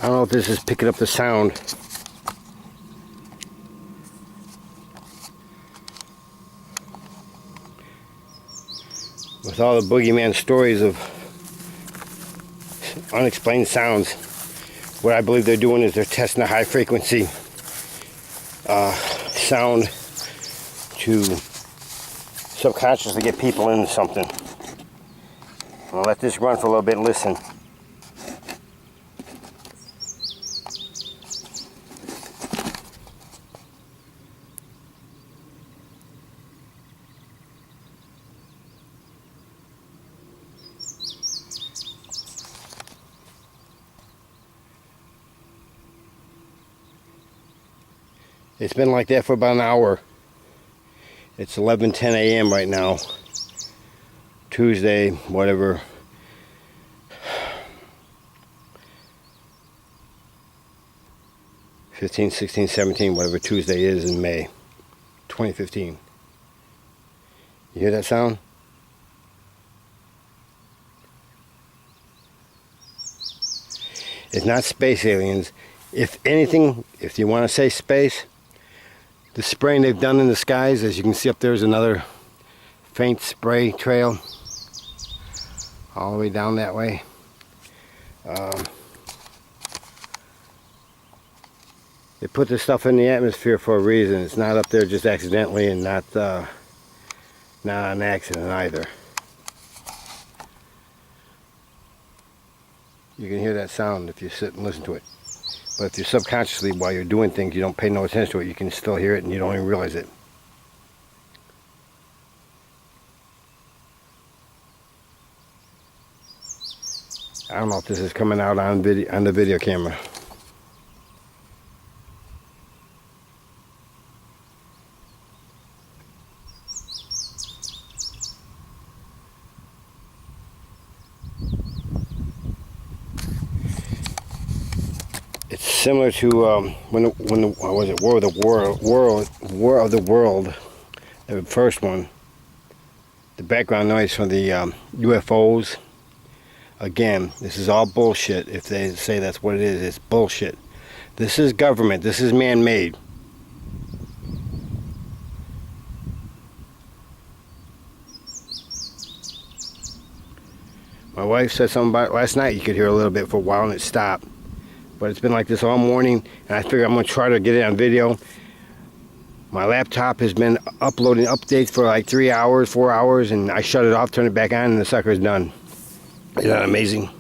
I don't know if this is picking up the sound. With all the boogeyman stories of unexplained sounds, what I believe they're doing is they're testing a high frequency sound to subconsciously get people into something. I'll let this run for a little bit and listen. It's been like that for about an hour. It's 11:10 a.m. right now. Tuesday, whatever. '15, '16, '17, whatever Tuesday is in May 2015. You hear that sound? It's not space aliens. If anything, if you want to say space, the spraying they've done in the skies, as you can see up there is another faint spray trail all the way down that way. They put this stuff in the atmosphere for a reason. It's not up there just accidentally, and not an accident either. You can hear that sound if you sit and listen to it. But if you're subconsciously, while you're doing things, you don't pay no attention to it, you can still hear it and you don't even realize it. I don't know if this is coming out on the video camera. It's similar to when the was it War of the World, the first one. The background noise from the UFOs. Again, this is all bullshit. If they say that's what it is, it's bullshit. This is government. This is man-made. My wife said something about it last night. You could hear a little bit for a while and it stopped. But it's been like this all morning, and I figure I'm going to try to get it on video. My laptop has been uploading updates for like 3 hours, 4 hours, and I shut it off, turn it back on, and the sucker is done. Isn't that amazing?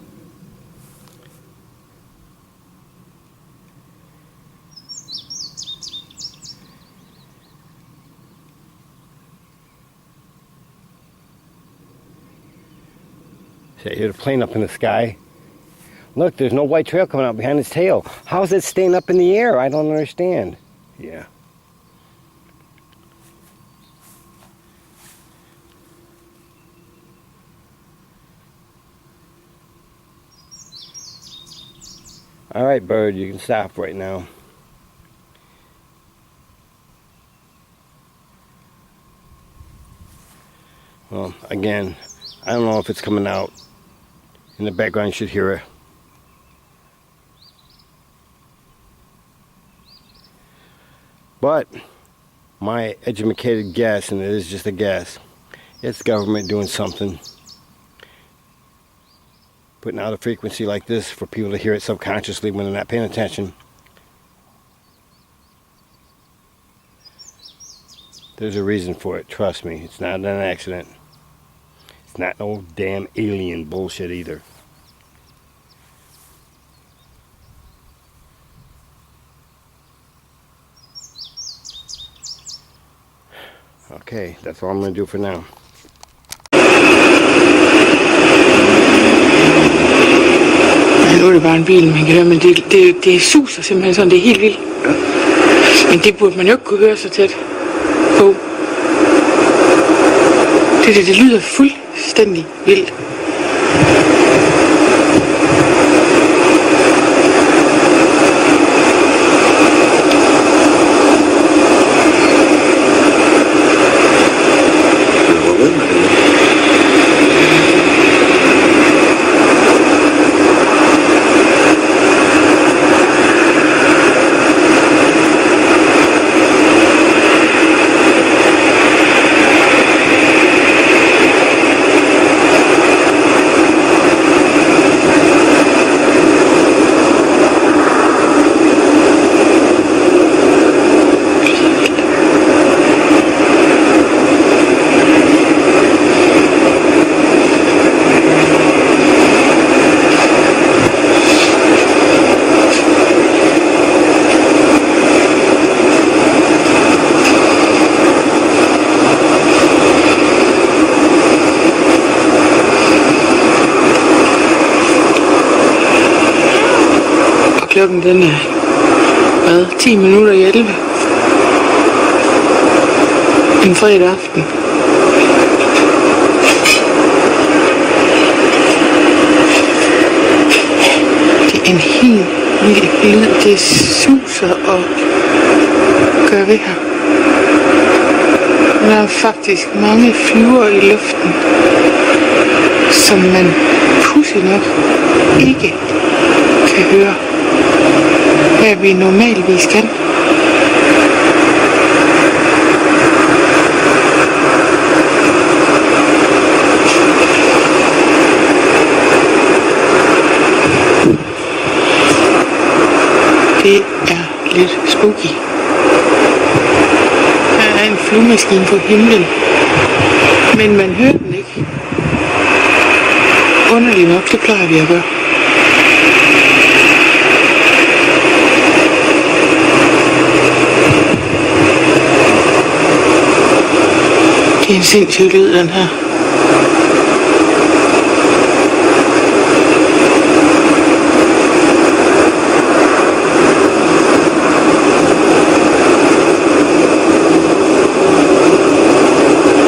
See, I hear the plane up in the sky. Look, there's no white trail coming out behind its tail. How is it staying up in the air? I don't understand. Yeah. All right, bird, you can stop right now. Well, again, I don't know if it's coming out. In the background, you should hear it. But my educated guess, and it is just a guess, it's government doing something, putting out a frequency like this for people to hear it subconsciously when they're not paying attention. There's a reason for it, trust me. It's not an accident. It's not no damn alien bullshit either. Okay, that's all I'm going to do for now. Nu er det bare en bil, man kan høre, men det suser simpelthen sådan, det er helt vildt. Ja. Men det burde man jo ikke kunne høre så tæt på. Det lyder fuldstændig vildt. klokken den er, 10 minutter i 11. En fredag aften. Det er en helt vild lyd. Det suser og gør ved her. Der er faktisk mange flyver i luften, som man pudsigt nok ikke kan høre, hvad vi normalvis kan. Det er lidt spooky. Der er en flyvemaskine på himlen, men man hører den ikke. Underligt nok, det plejer vi at gøre. Det er en sindssyg lyd, den her.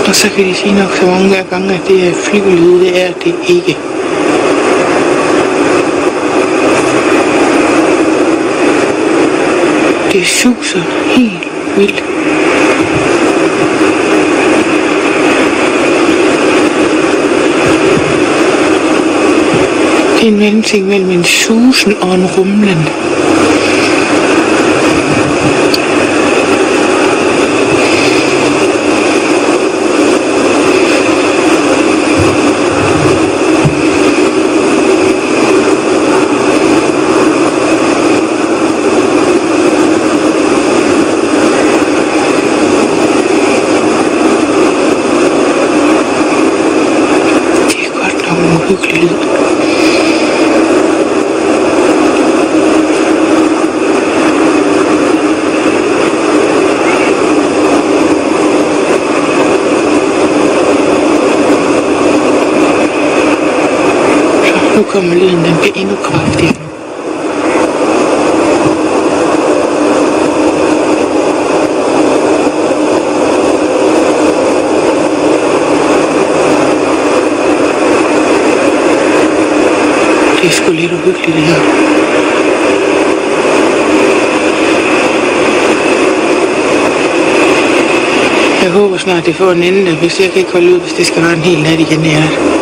Og så kan de sige nok så mange gange, at det er flyvelyde, det er det ikke. Det suser helt vildt. Det er en mellemting mellem en susen og en rumlen. Uhyggelig lyd. Så nu kommer lyden, den bliver endnu kraftigere. Det er sgu lidt uhyggeligt, det her. Jeg håber snart, det får en ende, hvis jeg kan ikke holde ud, hvis det skal være en hel nat igen i nat.